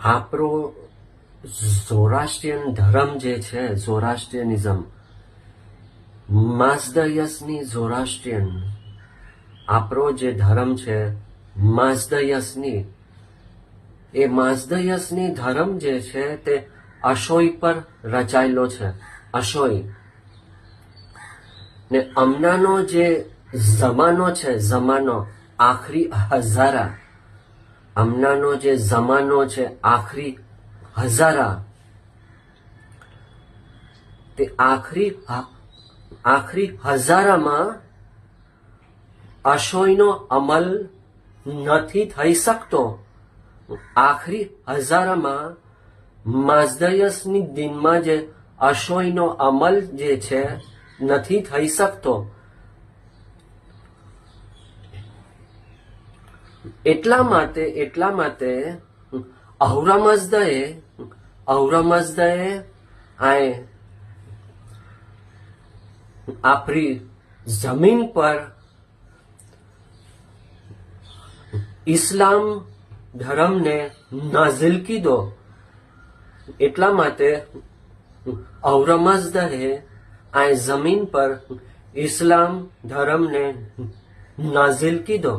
આપણો ઝોરાસ્ટ્રિયન ધર્મ જે છે, ઝોરાસ્ટ્રિયનિઝમ, માઝદયસની ઝોરાસ્ટ્રિયન, આપણો જે ધર્મ છે માઝદયસની, એ માઝદયસની ધર્મ જે છે તે અશોય પર રચાયેલો છે. અશોય ને હમણાંનો જે જમાનો છે, જમાનો આખરી હજારા, હમણાંનો જે જમાનો છે આખરી હજારા, તે આખરી હજારામાં અશોયનો અમલ નથી થઈ શકતો. આખરી હજારામાં માઝદયસની દિનમાં જે અશોયનો અમલ જે છે નથી થઈ શકતો. એટલા માટે અહુરામઝદએ આપણી જમીન પર ઇસ્લામ ધર્મને નાઝિલ કીધો. એટલા માટે ઔરમઝદએ આ જમીન પર ઇસ્લામ ધર્મને નાઝિલ કીધો.